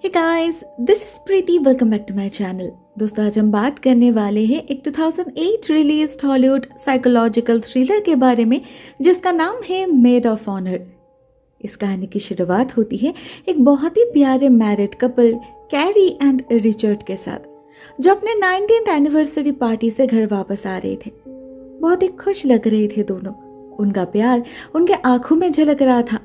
Hey guys, this is Preeti. Welcome back to my channel. दोस्तों, आज हम बात करने वाले हैं एक 2008 रिलीज्ड हॉलीवुड साइकोलॉजिकल थ्रिलर के बारे में जिसका नाम है मेड ऑफ ऑनर। इस कहानी की शुरुआत होती है एक बहुत ही प्यारे married couple carry and Richard के साथ, जो अपने 19th एनिवर्सरी पार्टी से घर वापस आ रहे थे। बहुत ही खुश लग रहे थे दोनों। उनका प्यार उनके आंखों में झलक रहा था।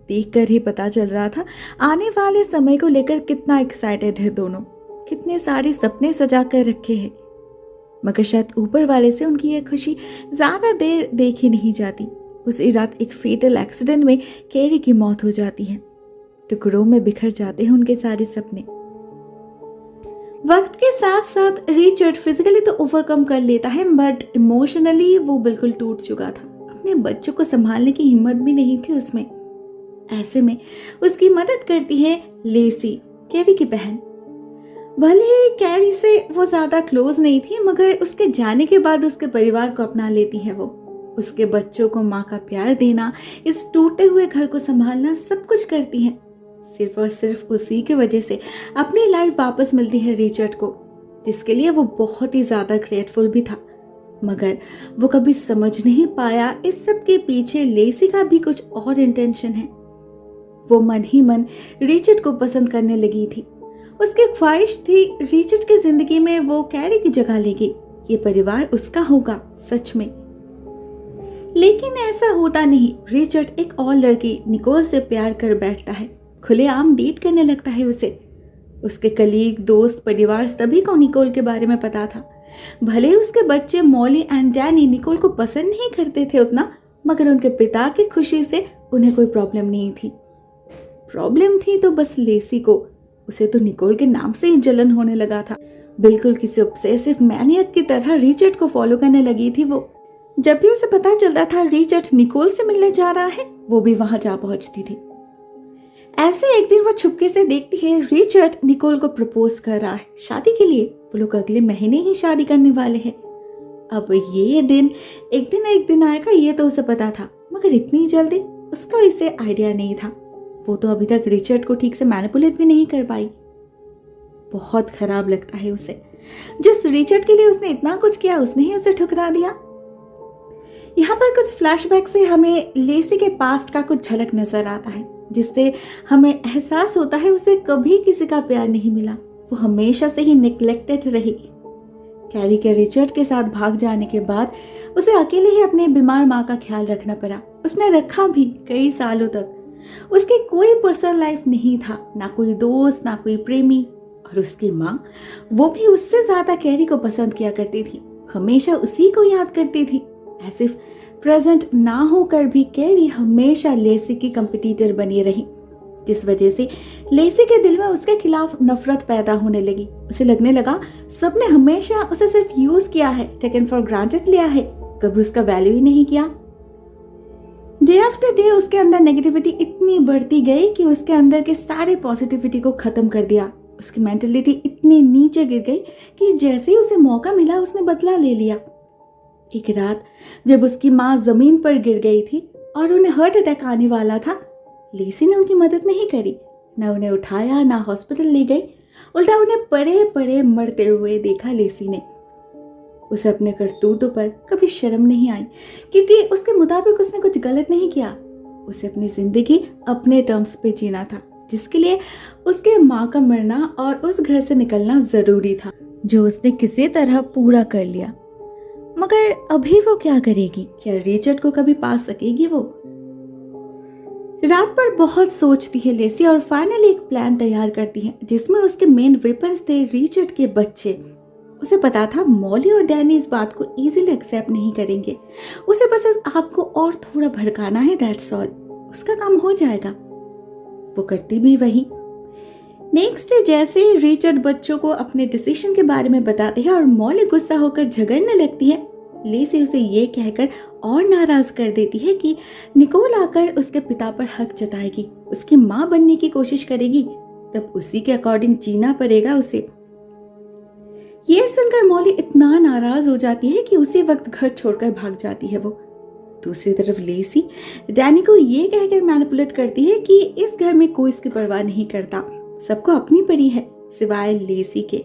देखकर ही पता चल रहा था आने वाले समय को लेकर कितना एक्साइटेड है दोनों, कितने सारे सपने सजा कर रखे हैं। मगर शायद ऊपर वाले से उनकी यह खुशी ज्यादा देर देखी नहीं जाती। उसी रात एक फेटल एक्सीडेंट में कैरी की मौत हो जाती है। टुकड़ों में बिखर जाते हैं उनके सारे सपने। वक्त के साथ साथ रिचर्ड फिजिकली तो ओवरकम कर लेता है, बट इमोशनली वो बिल्कुल टूट चुका था। अपने बच्चों को संभालने की हिम्मत भी नहीं थी उसमें। ऐसे में उसकी मदद करती है लेसी, कैरी की बहन। भले ही कैरी से वो ज्यादा क्लोज नहीं थी, मगर उसके जाने के बाद उसके परिवार को अपना लेती है वो। उसके बच्चों को माँ का प्यार देना, इस टूटते हुए घर को संभालना, सब कुछ करती है। सिर्फ और सिर्फ उसी की वजह से अपनी लाइफ वापस मिलती है रिचर्ड को, जिसके लिए वो बहुत ही ज्यादा ग्रेटफुल भी था। मगर वो कभी समझ नहीं पाया इस सब के पीछे लेसी का भी कुछ और इंटेंशन है। वो मन ही मन रिचर्ड को पसंद करने लगी थी। उसकी ख्वाहिश थी रिचर्ड की जिंदगी में वो कैरी की जगह लेगी, ये परिवार उसका होगा सच में। लेकिन ऐसा होता नहीं। रिचर्ड एक और लड़की निकोल से प्यार कर बैठता है, खुलेआम डेट करने लगता है उसे। उसके कलीग, दोस्त, परिवार सभी को निकोल के बारे में पता था। भले उसके बच्चे मॉली एंड डैनी निकोल को पसंद नहीं करते थे उतना, मगर उनके पिता की खुशी से उन्हें कोई प्रॉब्लम नहीं थी। प्रॉब्लम थी तो बस लेसी को। उसे तो निकोल के नाम से ही जलन होने लगा था। बिल्कुल किसी ऑब्सेसिव मैनियक की तरह रिचर्ड को फॉलो करने लगी थी वो। जब भी उसे पता चलता था रिचर्ड निकोल से मिलने जा रहा है, वो भी वहां जा पहुंचती थी। ऐसे एक दिन वो छुपके से देखती है रिचर्ड निकोल को प्रपोज कर रहा है शादी के लिए। वो लोग अगले महीने ही शादी करने वाले हैं। अब ये दिन एक दिन आएगा, ये तो उसे पता था, मगर इतनी जल्दी उसका इसे आइडिया नहीं था। वो तो अभी तक रिचर्ड को ठीक से मैनिपुलेट भी नहीं कर पाई। बहुत खराब लगता है उसे। जिस रिचर्ड के लिए उसने इतना कुछ किया, उसने ही उसे ठुकरा दिया। यहाँ पर कुछ फ्लैशबैक से हमें लेसी के पास्ट का कुछ झलक नजर आता है, जिससे हमें एहसास होता है उसे कभी किसी का प्यार नहीं मिला। वो हमेशा से ही निग्लेक्टेड रही। कैरी के रिचर्ड के साथ भाग जाने के बाद उसे अकेले ही अपने बीमार माँ का ख्याल रखना पड़ा। उसने रखा भी कई सालों तक। उसकी कोई पर्सनल लाइफ नहीं था, ना कोई दोस्त, ना कोई प्रेमी। और उसकी माँ, वो भी उससे ज्यादा कैरी को पसंद किया करती थी, हमेशा उसी को याद करती थी। ऐसे प्रेजेंट ना होकर भी कैरी हमेशा लेसी की कंपटीटर बनी रही, जिस वजह से लेसी के दिल में उसके खिलाफ नफरत पैदा होने लगी। उसे लगने लगा सबने हमेशा उसे सिर्फ यूज किया है, टेकन फॉर ग्रांटेड लिया है, कभी उसका वैल्यू ही नहीं किया। डे आफ्टर डे उसके अंदर नेगेटिविटी इतनी बढ़ती गई कि उसके अंदर के सारे पॉजिटिविटी को खत्म कर दिया। उसकी मेंटलिटी इतनी नीचे गिर गई कि जैसे ही उसे मौका मिला उसने बदला ले लिया। एक रात जब उसकी माँ जमीन पर गिर गई थी और उन्हें हार्ट अटैक आने वाला था, लेसी ने उनकी मदद नहीं करी। ना उन्हें उठाया, ना हॉस्पिटल ले गई, उल्टा उन्हें पड़े पड़े मरते हुए देखा लेसी ने। उसे अपने करतूतों पर कभी शर्म नहीं आई, क्योंकि उसके मुताबिक उसने कुछ गलत नहीं किया। उसे अपनी जिंदगी अपने टर्म्स पे जीना था, जिसके लिए उसके माँ का मरना और उस घर से निकलना जरूरी था, जो उसने किसी तरह पूरा कर लिया। मगर अभी वो क्या करेगी? क्या रिचर्ड को कभी पा सकेगी वो? रात पर बहुत सोचती है लेसी और फाइनली एक प्लान तैयार करती है, जिसमें उसके मेन वेपन्स थे रिचर्ड के बच्चे। उसे पता था मॉली और डैनी इस बात को इजीली एक्सेप्ट नहीं करेंगे। उसे बस उस आग को और थोड़ा भड़काना है, दैट्स ऑल। उसका काम हो जाएगा। वो करती भी वही। नेक्स्ट डे जैसे ही रिचर्ड बच्चों को अपने डिसीजन के बारे में बताते हैं और मॉली गुस्सा होकर झगड़ने लगती है, लेसी उसे ये कहकर और नाराज कर देती है कि निकोल आकर उसके पिता पर हक जताएगी, उसकी माँ बनने की कोशिश करेगी, तब उसी के अकॉर्डिंग जीना पड़ेगा उसे। ये सुनकर मॉली इतना नाराज हो जाती है कि उसी वक्त घर छोड़कर भाग जाती है वो। दूसरी तरफ लेसी डैनी को ये कहकर मैनिपुलेट करती है कि इस घर में कोई इसकी परवाह नहीं करता, सबको अपनी पड़ी है सिवाय लेसी के।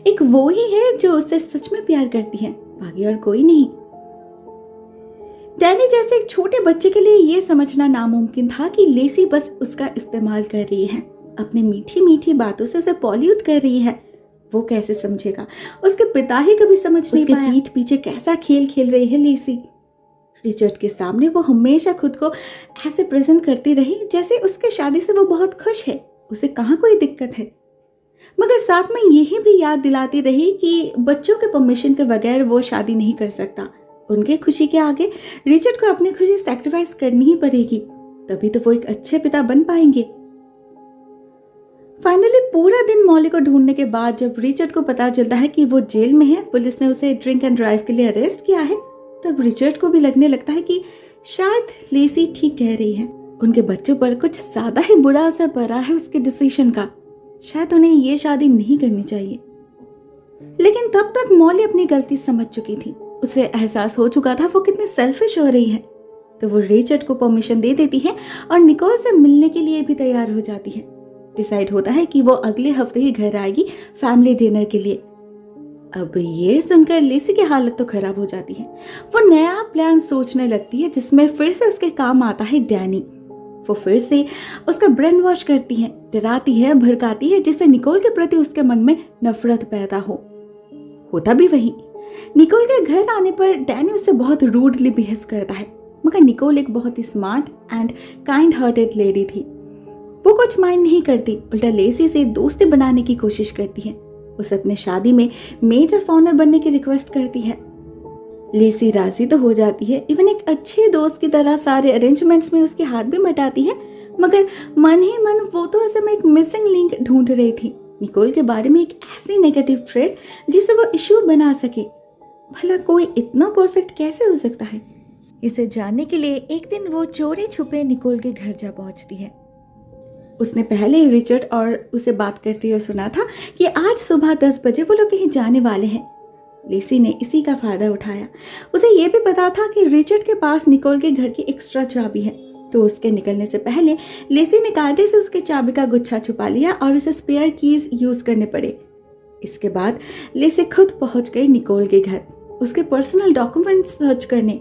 एक वो ही है जो उससे सच में प्यार करती है, बाकी और कोई नहीं। डैनी जैसे एक छोटे बच्चे के लिए यह समझना नामुमकिन था कि लेसी बस उसका इस्तेमाल कर रही है, अपने मीठी मीठी बातों से उसे पॉल्यूट कर रही है। वो कैसे समझेगा? उसके पिता ही कभी समझ नहीं पाया। पीठ पीछे कैसा खेल खेल रही है लेसी। रिचर्ड के सामने वो हमेशा खुद को ऐसे प्रेजेंट करती रही जैसे उसके शादी से वो बहुत खुश है, उसे कहाँ कोई दिक्कत है। मगर साथ में यही भी याद दिलाती रही कि बच्चों के परमिशन के बगैर वो शादी नहीं कर सकता। उनके खुशी के आगे रिचर्ड को अपनी खुशी सैक्रिफाइस करनी ही पड़ेगी, तभी तो वो एक अच्छे पिता बन पाएंगे। फाइनली पूरा दिन मॉली को ढूंढने के बाद जब रिचर्ड को पता चलता है कि वो जेल में है, पुलिस ने उसे ड्रिंक एंड ड्राइव के लिए अरेस्ट किया है, तब रिचर्ड को भी लगने लगता है कि शायद लेसी ठीक कह रही है। उनके बच्चों पर कुछ ज्यादा ही बुरा असर पड़ा है उसके डिसीजन का। शायद उन्हें ये शादी नहीं करनी चाहिए। लेकिन तब तक मॉली अपनी गलती समझ चुकी थी। उसे एहसास हो चुका था वो कितनी सेल्फिश हो रही है। तो वो रिचर्ड को परमिशन दे देती है और निकोल से मिलने के लिए भी तैयार हो जाती है। डिसाइड होता है कि वो अगले हफ्ते ही घर आएगी फैमिली डिनर के लिए। अब ये सुनकर लेसी की हालत तो खराब हो जाती है। वो नया प्लान सोचने लगती है जिसमें फिर से उसके काम आता है डैनी। वो फिर से उसका ब्रेन वॉश करती है, डराती है, भड़काती है, जिससे निकोल के प्रति उसके मन में नफरत पैदा होता भी वही। निकोल के घर आने पर डैनी उससे बहुत रूडली बिहेव करता है, मगर निकोल एक बहुत ही smart and kind hearted lady थी। वो कुछ माइंड नहीं करती, उल्टा लेसी से दोस्ती बनाने की कोशिश करती है। उसे अपने शादी में मेड ऑफ ऑनर बनने की रिक्वेस्ट करती है। लेसी राजी तो हो जाती है, इवन एक अच्छे दोस्त की तरह सारे अरेंजमेंट्स में उसके हाथ भी बटाती है, मगर मन ही मन वो तो असल में एक मिसिंग लिंक ढूंढ रही थी, निकोल के बारे में एक ऐसी नेगेटिव ट्रेट जिसे वो इश्यू बना सके। भला कोई इतना परफेक्ट कैसे हो सकता है? इसे जानने के लिए एक दिन वो चोरी छुपे निकोल के घर जा पहुंचती है। उसने पहले ही रिचर्ड और उसे बात करते हुए सुना था कि आज सुबह 10 बजे वो लोग कहीं जाने वाले हैं। लेसी ने इसी का फायदा उठाया। उसे ये भी पता था कि रिचर्ड के पास निकोल के घर की एक्स्ट्रा चाबी है, तो उसके निकलने से पहले लेसी ने कायदे से उसके चाबी का गुच्छा छुपा लिया और उसे स्पेयर कीज यूज करने पड़े। इसके बाद लेसी खुद पहुंच गई निकोल के घर, उसके पर्सनल डॉक्यूमेंट्स सर्च करने।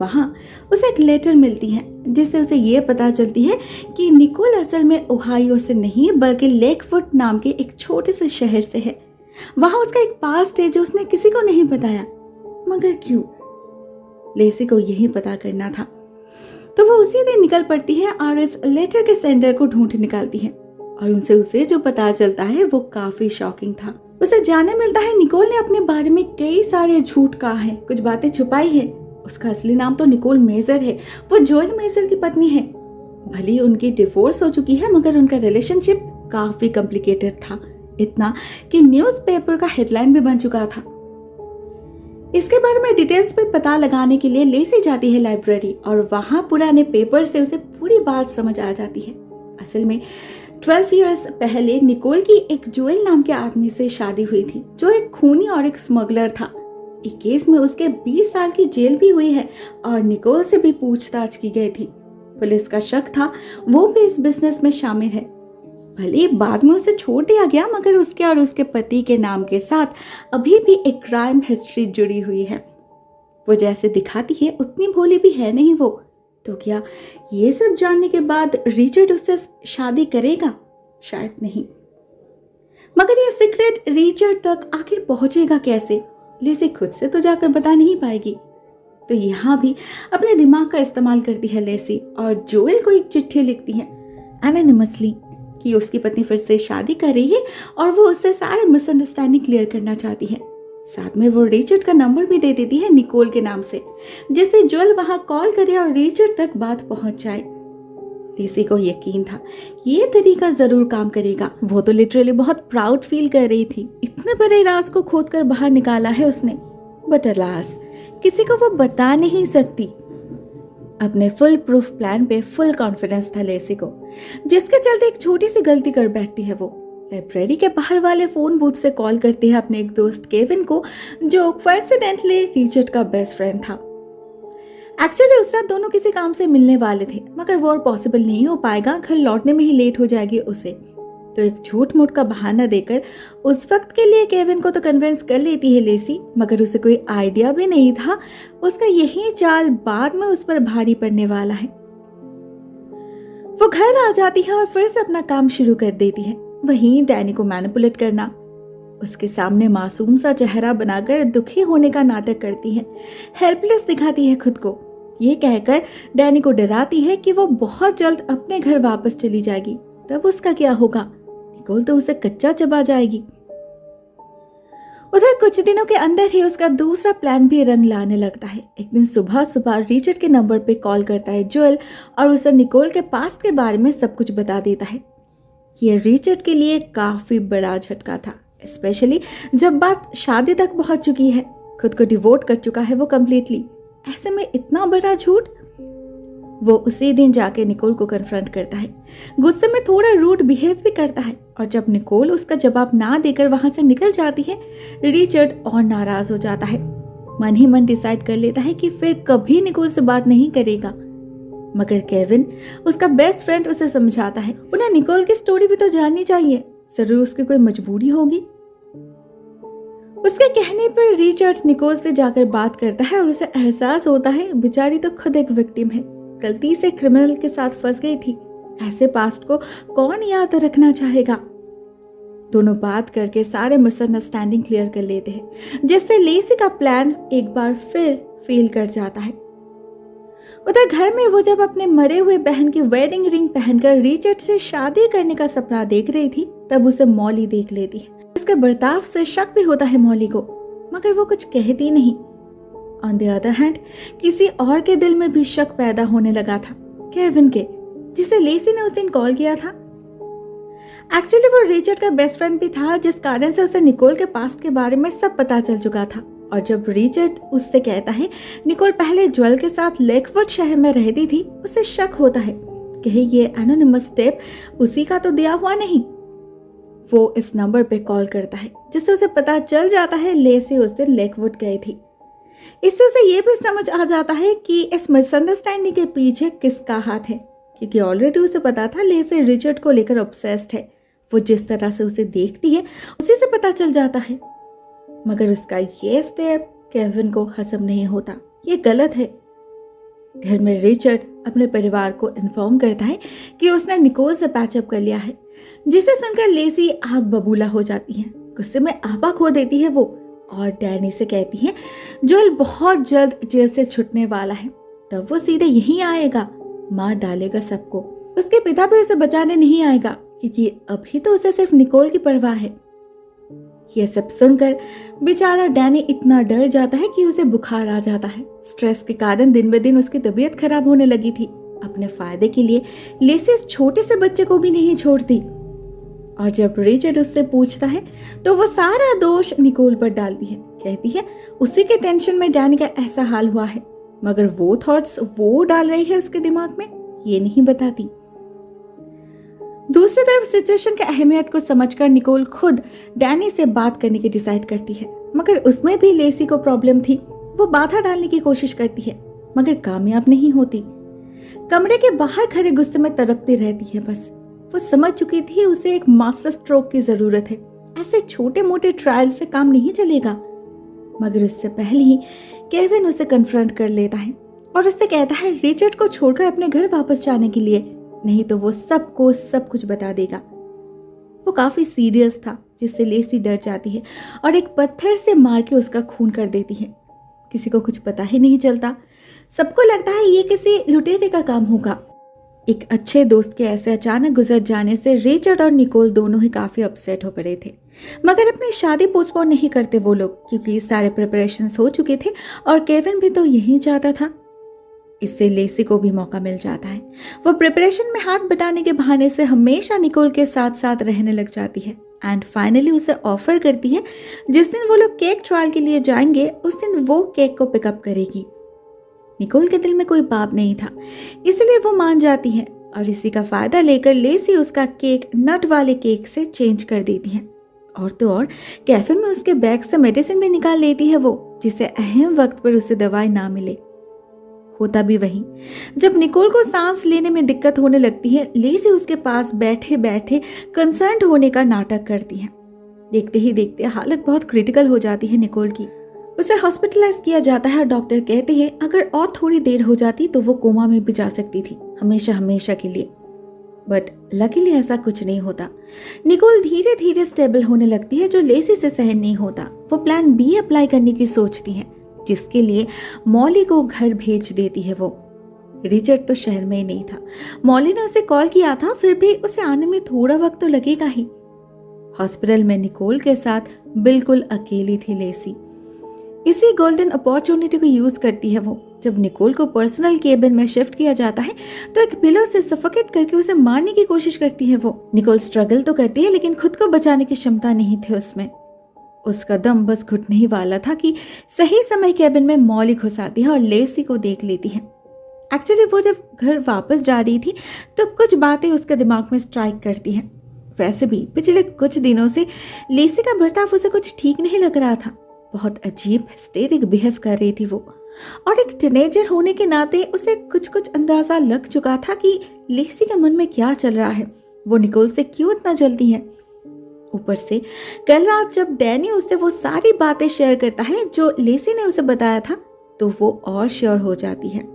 वहां उसे एक लेटर मिलती है जिससे उसे ये पता चलती है कि निकोल असल में ओहायो से नहीं बल्कि लेकवुड नाम के एक छोटे से शहर से है। वहां उसका एक पास्ट है जो उसने किसी को नहीं बताया, मगर क्यों? लेसी को यही पता करना था, तो वो उसी दिन निकल पड़ती है और इस लेटर के सेंडर को ढूंढ निकालती है। और उनसे उसे जो पता चलता है वो काफी शॉकिंग था। उसे जानने मिलता है निकोल ने अपने बारे में कई सारे झूठ कहा है, कुछ बातें छुपाई है। उसका असली नाम तो निकोल मेजर है, वो जोएल मेजर की पत्नी है। भले उनकी डिवोर्स हो चुकी है, मगर उनका रिलेशनशिप काफी कॉम्प्लिकेटेड था, इतना कि न्यूज़पेपर का हेडलाइन भी बन चुका था। इसके बारे में डिटेल्स पे पता लगाने के लिए लेसी जाती है लाइब्रेरी और वहां पुराने पेपर से उसे पूरी बात समझ आ जाती है। असल में 12 इयर्स पहले निकोल की एक जोएल नाम के आदमी से शादी हुई थी, जो एक खूनी और एक स्मगलर था। एक केस में उसके 20 साल की जेल भी हुई है और निकोल से भी पूछताछ की गई थी। पुलिस का शक था वो भी इस बिजनेस में शामिल है। भले बाद में उसे छोड़ दिया गया, मगर उसके और उसके पति के नाम के साथ अभी भी एक क्राइम हिस्ट्री जुड़ी हुई है। वो जैसे दिखाती है उतनी भोली भी है नहीं वो। तो क्या ये सब जानने के बाद रिचर्ड उससे शादी करेगा? शायद नहीं। मगर ये सीक्रेट रिचर्ड तक आखिर पहुंचेगा कैसे? लेसी खुद से तो जाकर बता नहीं पाएगी। तो यहाँ भी अपने दिमाग का इस्तेमाल करती है लेसी और जोएल को एक चिट्ठी लिखती है एनोनिमसली कि उसकी पत्नी फिर से शादी कर रही है और वो उससे सारे मिसअंडरस्टैंडिंग क्लियर करना चाहती है। साथ में वो रिचर्ड का नंबर भी दे देती है निकोल के नाम से, जिससे जोएल वहां कॉल करे और रिचर्ड तक बात पहुंच जाए। लेसी को यकीन था ये तरीका जरूर काम करेगा। वो तो लिटरली बहुत प्राउड फील कर रही थी, इतने बड़े राज को खोदकर बाहर निकाला है उसने। बट अलास किसी को वो बता नहीं सकती। अपने फुल प्रूफ प्लान पे फुल कॉन्फिडेंस था लेसी को, जिसके चलते एक छोटी सी गलती कर बैठती है। वो लाइब्रेरी के बाहर वाले फोन बूथ से कॉल करती है अपने एक दोस्त केविन को, जो कोइंसिडेंटली रिचर्ड का बेस्ट फ्रेंड था। एक्चुअली उस रात दोनों किसी काम से मिलने वाले थे, मगर वो और पॉसिबल नहीं हो पाएगा, घर लौटने में ही लेट हो जाएगी उसे। तो एक झूठ मूठ का बहाना देकर उस वक्त के लिए केविन को तो कन्विंस कर लेती है लेसी, मगर उसे कोई आइडिया भी नहीं था उसका यही चाल बाद में उस पर भारी पड़ने वाला है। वो घर आ जाती है और फिर से अपना काम शुरू कर देती है, वहीं डैनी को मैनिपुलेट करना। उसके सामने मासूम सा चेहरा बनाकर दुखी होने का नाटक करती है, हेल्पलेस दिखाती है खुद को। ये कहकर डैनी को डराती है कि वो बहुत जल्द अपने घर वापस चली जाएगी, तब उसका क्या होगा? निकोल तो उसे कच्चा चबा जाएगी। उधर कुछ दिनों के अंदर ही उसका दूसरा प्लान भी रंग लाने लगता है। एक दिन सुबह सुबह रिचर्ड के नंबर पे कॉल करता है जोएल और उसे निकोल के पास्ट के बारे में सब कुछ बता देता है। ये रिचर्ड के लिए काफी बड़ा झटका था, स्पेशली जब बात शादी तक पहुंच चुकी है, खुद को डिवोट कर चुका है वो कंप्लीटली। ऐसे में इतना बड़ा झूठ। वो उसी दिन जाके निकोल को कन्फ्रंट करता है, गुस्से में थोड़ा रूड बिहेव भी करता है, और जब निकोल उसका जवाब ना देकर वहां से निकल जाती है, रिचर्ड और नाराज हो जाता है। मन ही मन डिसाइड कर लेता है कि फिर कभी निकोल से बात नहीं करेगा। मगर केविन, उसका बेस्ट फ्रेंड, उसे समझाता है उन्हें निकोल की स्टोरी भी तो जाननी चाहिए, जरूर उसकी कोई मजबूरी होगी। उसके कहने पर रिचर्ड निकोल से जाकर बात करता है और उसे एहसास होता है बेचारी तो खुद एक विक्टिम है, गलती से क्रिमिनल के साथ फंस गई थी। ऐसे पास्ट को कौन याद रखना चाहेगा? दोनों बात करके सारे मिसअंडरस्टैंडिंग क्लियर कर लेते हैं, जिससे लेसी का प्लान एक बार फिर फेल कर जाता है। उधर घर में वो जब अपने मरे हुए बहन की वेडिंग रिंग पहनकर रिचर्ड से शादी करने का सपना देख रही थी, तब उसे मॉली देख लेती है। उसके बर्ताव से शक भी होता है मॉली को, मगर वो कुछ कहती नहीं। ऑन द अदर हैंड, किसी और के दिल में भी शक पैदा होने लगा था, केविन के, जिसे लेसी ने उस दिन कॉल किया था। एक्चुअली वो रिचर्ड का बेस्ट फ्रेंड भी था, जिस कारण से उसे निकोल के पास्ट के बारे में सब पता चल चुका था। और जब रिचर्ड उससे कहता है निकोल पहले ज्वेल के साथ लेकवुड शहर में रहती थी, उसे शक होता है कि ये एनोनिमस टेप उसी का तो दिया हुआ नहीं। वो इस नंबर पे कॉल करता है, जिससे उसे पता चल जाता है लेसी उस दिन लेकवुड गई थी। इससे उसे ये भी समझ आ जाता है कि इस मिसअंडरस्टैंडिंग के पीछे किसका हाथ है, क्योंकि ऑलरेडी उसे पता था लेसी रिचर्ड को लेकर ऑब्सेस्ड है। वो जिस तरह से उसे देखती है उसी से पता चल जाता है। मगर उसका ये स्टेप केविन को हजम नहीं होता, ये गलत है। घर में रिचर्ड अपने परिवार को इन्फॉर्म करता है कि उसने निकोल से पैचअप कर लिया है, जिसे सुनकर लेसी आग बबूला हो जाती है। गुस्से में आपा खो देती है वो, और डैनी से कहती है जोएल बहुत जल्द जेल से छूटने वाला है, तब वो सीधे यहीं आएगा, मार डालेगा सबको। उसके पिता भी उसे बचाने नहीं आएगा, क्योंकि अभी तो उसे सिर्फ निकोल की परवाह है। ये सब सुनकर बेचारा डैनी इतना डर जाता है कि उसे बुखार आ जाता है। स्ट्रेस के कारण दिन ब दिन उसकी तबीयत खराब होने लगी थी। अपने फायदे के लिए लेसी इस छोटे से बच्चे को भी नहीं छोड़ती, और जब रिचर्ड उससे पूछता है तो वो सारा दोष निकोल पर डालती है। कहती है उसी के टेंशन में डैनी का ऐसा हाल हुआ है, मगर वो थॉट्स वो डाल रही है उसके दिमाग में, ये नहीं बताती। दूसरी तरफ सिचुएशन की अहमियत को समझकर निकोल खुद डैनी से बात करने की डिसाइड करती है, मगर उसमें भी लेसी को प्रॉब्लम थी। वो बाधा डालने की कोशिश करती है, मगर कामयाब नहीं होती। कमरे के बाहर खड़े गुस्से में तड़पती रहती है। बस वो समझ चुकी थी उसे एक मास्टर स्ट्रोक की जरूरत है, ऐसे छोटे मोटे ट्रायल से काम नहीं चलेगा। मगर उससे पहले ही केविन उसे कन्फ्रंट कर लेता है और उससे कहता है रिचर्ड को छोड़कर अपने घर वापस जाने के लिए, नहीं तो वो सबको सब कुछ बता देगा। वो काफी सीरियस था, जिससे लेसी डर जाती है और एक पत्थर से मार के उसका खून कर देती है। किसी को कुछ पता ही नहीं चलता, सबको लगता है ये किसी लुटेरे का काम होगा। एक अच्छे दोस्त के ऐसे अचानक गुजर जाने से रिचर्ड और निकोल दोनों ही काफी अपसेट हो पड़े थे, मगर अपनी शादी पोस्टपोन नहीं करते वो लोग, क्योंकि सारे प्रिपरेशंस हो चुके थे और केविन भी तो यही चाहता था। इससे लेसी को भी मौका मिल जाता है। वो प्रिपरेशन में हाथ बटाने के बहाने से हमेशा निकोल के साथ साथ रहने लग जाती है एंड फाइनली उसे ऑफर करती है जिस दिन वो लोग केक ट्रायल के लिए जाएंगे उस दिन वो केक को पिकअप करेगी। निकोल के दिल में कोई पाप नहीं था, इसलिए वो मान जाती है और इसी का फायदा लेकर लेसी उसका केक नट वाले केक से चेंज कर देती है। और तो और कैफे में उसके बैग से मेडिसिन भी निकाल लेती है वो, जिससे अहम वक्त पर उसे दवाई ना मिले। होता भी वही। जब निकोल को सांस लेने में दिक्कत होने लगती है, लेसी उसके पास बैठे बैठे कंसर्न्ड होने का नाटक करती है। देखते ही देखते हालत बहुत क्रिटिकल हो जाती है निकोल की। उसे हॉस्पिटलाइज किया जाता है और डॉक्टर कहते हैं अगर और थोड़ी देर हो जाती तो वो कोमा में भी जा सकती थी, हमेशा हमेशा के लिए। बट लकीली ऐसा कुछ नहीं होता। निकोल धीरे धीरे स्टेबल होने लगती है, जो लेसी से सहन नहीं होता। वो प्लान बी अप्लाई करने की सोचती है, जिसके लिए मॉली को घर भेज देती है। वो रिचर्ड तो शहर में ही नहीं था। मॉली ने उसे कॉल किया था, फिर भी उसे आने में थोड़ा वक्त तो लगेगा ही। हॉस्पिटल में निकोल के साथ बिल्कुल अकेली थी लेसी। इसी गोल्डन अपॉर्चुनिटी को यूज करती है वो। जब निकोल को पर्सनल केबिन में शिफ्ट किया जाता है तो एक पिलो से सफोकेट करके उसे मारने की कोशिश करती है वो। निकोल स्ट्रगल तो करती है, लेकिन खुद को बचाने की क्षमता नहीं थी उसमें। उसका दम बस घुटने ही वाला था कि सही समय केबिन में मॉली घुस आती है और लेसी को देख लेती है। एक्चुअली वो जब घर वापस जा रही थी तो कुछ बातें उसके दिमाग में स्ट्राइक करती हैं। वैसे भी पिछले कुछ दिनों से लेसी का बर्ताव उसे कुछ ठीक नहीं लग रहा था। बहुत अजीब हिस्टेरिक बिहेव कर रही थी वो, और एक टीनेजर होने के नाते उसे कुछ कुछ अंदाजा लग चुका था कि लेसी के मन में क्या चल रहा है, वो निकोल से क्यों इतना जल्दी है। ऊपर से कल रात जब डैनी उससे वो सारी बातें शेयर करता है जो लेसी ने उसे बताया था, तो वो और श्योर हो जाती है।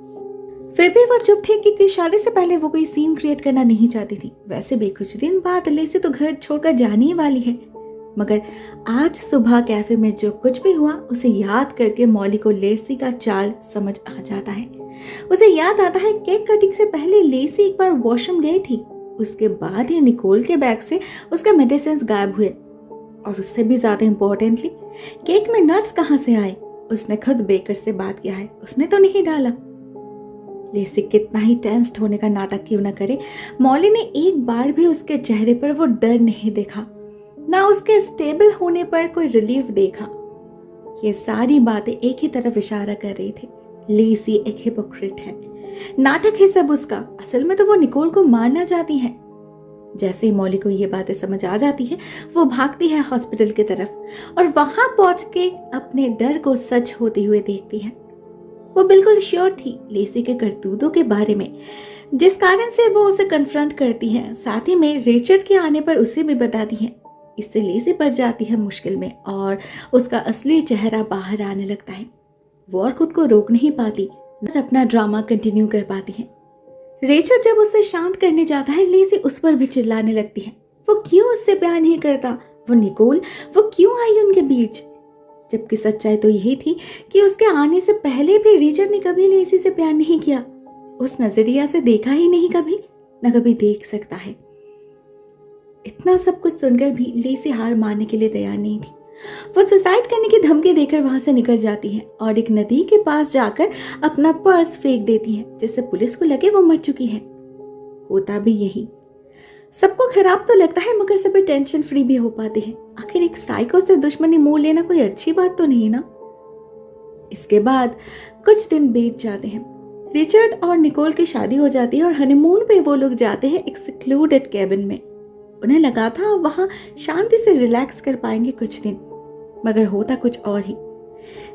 फिर भी वो चुप थी क्योंकि शादी से पहले वो कोई सीन क्रिएट करना नहीं चाहती थी। वैसे भी कुछ दिन बाद लेसी तो घर छोड़कर जाने ही वाली है। मगर आज सुबह कैफे में जो कुछ भी हुआ उसे याद करके मॉली को लेसी का चाल समझ आ जाता है। उसे याद आता है केक कटिंग से पहले लेसी एक बार वॉशरूम गई थी। उसके बाद ही निकोल के बैग से उसके मेडिसिन गायब हुए, और उससे भी ज्यादा इम्पोर्टेंटली केक में नट्स कहाँ से आए। उसने खुद बेकर से बात किया है, उसने तो नहीं डाला। लेसी कितना ही टेंस्ड होने का नाटक क्यों न करे, मॉली ने एक बार भी उसके चेहरे पर वो डर नहीं देखा, ना उसके स्टेबल होने पर कोई रिलीफ देखा। ये सारी बातें एक ही तरफ इशारा कर रही थी, लेसी एक हिपोक्रेट है, नाटक है सब उसका। असल में तो वो निकोल को मारना चाहती है। जैसे ही मॉली को ये बातें समझ आ जाती है, वो भागती है हॉस्पिटल की तरफ और वहां पहुंच के अपने डर को सच होते हुए देखती है। वो बिल्कुल श्योर थी लेसी के करतूतों के बारे में, जिस कारण से वो उसे कन्फ्रंट करती है। साथ ही में रिचर्ड के आने पर उसे भी बताती है। इससे लेसी पड़ जाती है मुश्किल में और उसका असली चेहरा बाहर आने लगता है। वो और खुद को रोक नहीं पाती, न अपना ड्रामा कंटिन्यू कर पाती है। रिचर्ड जब उसे शांत करने जाता है, लेसी उस पर भी चिल्लाने लगती है। वो क्यों उससे प्यार नहीं करता, वो निकोल, वो क्यों आई उनके बीच। जबकि सच्चाई तो यही थी कि उसके आने से पहले भी रिचर्ड ने कभी लेसी से प्यार नहीं किया। उस नजरिया से देखा ही नहीं कभी, न कभी देख सकता है। इतना सब कुछ सुनकर भी लेसी हार मानने के लिए तैयार नहीं थी। वो सुसाइड करने की धमकी देकर वहां से निकल जाती है और एक नदी के पास जाकर अपना पर्स फेंक देती है, जिससे पुलिस को लगे वो मर चुकी है। होता भी यही। सबको खराब तो लगता है, मगर सभी टेंशन फ्री भी हो पाते हैं। आखिर एक साइको से दुश्मनी मोल लेना कोई अच्छी बात तो नहीं ना। इसके बाद कुछ दिन बीत जाते हैं। रिचर्ड और निकोल की शादी हो जाती है और हनीमून पे वो लोग जाते हैं एक सिक्लूडेड कैबिन में। उन्हें लगा था वहां शांति से रिलैक्स कर पाएंगे कुछ दिन, मगर होता कुछ और ही।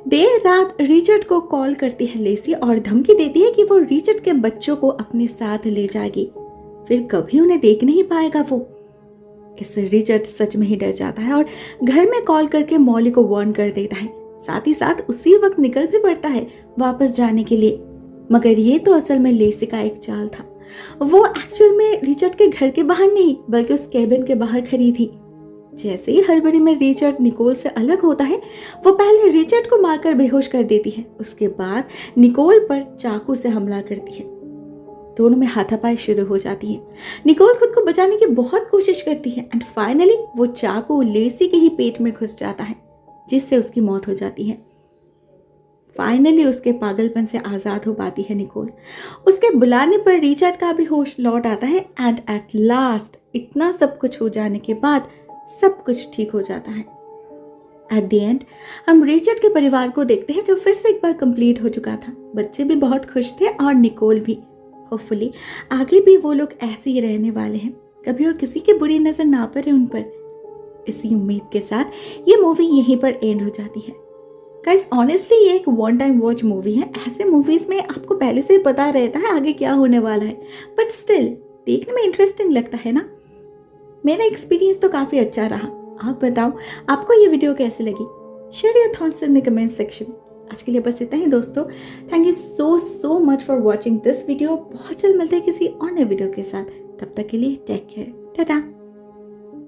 देर रात रिचर्ड को कॉल करती है लेसी और धमकी देती है कि वो रिचर्ड के बच्चों को अपने साथ ले जाएगी, फिर कभी उन्हें देख नहीं पाएगा वो। इससे रिचर्ड सच में ही डर जाता है और घर में कॉल करके मॉली को वार्न कर देता है। साथ ही साथ उसी वक्त निकल भी पड़ता है वापस जाने के लिए। मगर ये तो असल में लेसी का एक चाल था। वो एक्चुअल में रिचर्ड के घर के बाहर नहीं, बल्कि उस कैबिन के बाहर खड़ी थी। जैसे ही हड़बड़ी में रिचर्ड निकोल से अलग होता है, वो पहले रिचर्ड को मारकर बेहोश कर देती है। उसके बाद निकोल पर चाकू से हमला करती है। दोनों में हाथापाई शुरू हो जाती है। निकोल खुद को बचाने की बहुत कोशिश करती है एंड फाइनली वो चाकू लेसी के ही पेट में घुस जाता है, जिससे उसकी मौत हो जाती है। फाइनली उसके पागलपन से आजाद हो पाती है निकोल। उसके बुलाने पर रिचर्ड का भी होश लौट आता है एंड एट लास्ट इतना सब कुछ हो जाने के बाद सब कुछ ठीक हो जाता है। एट द एंड हम रिचर्ड के परिवार को देखते हैं, जो फिर से एक बार कंप्लीट हो चुका था। बच्चे भी बहुत खुश थे और निकोल भी। होपफुली आगे भी वो लोग ऐसे ही रहने वाले हैं, कभी और किसी की बुरी नजर ना पड़े उन पर। इसी उम्मीद के साथ ये मूवी यहीं पर एंड हो जाती है। गाइस ऑनेस्टली ये एक वन टाइम वॉच मूवी है। ऐसे मूवीज में आपको पहले से ही पता रहता है आगे क्या होने वाला है, बट स्टिल देखने में इंटरेस्टिंग लगता है ना। मेरा एक्सपीरियंस तो काफ़ी अच्छा रहा। आप बताओ आपको ये वीडियो कैसी लगी? Share your thoughts in the comment section. आज के लिए बस इतना ही दोस्तों। Thank you so much for watching this video. बहुत जल्द मिलते हैं किसी और नए वीडियो के साथ। तब तक के लिए टेक केयर, टाटा।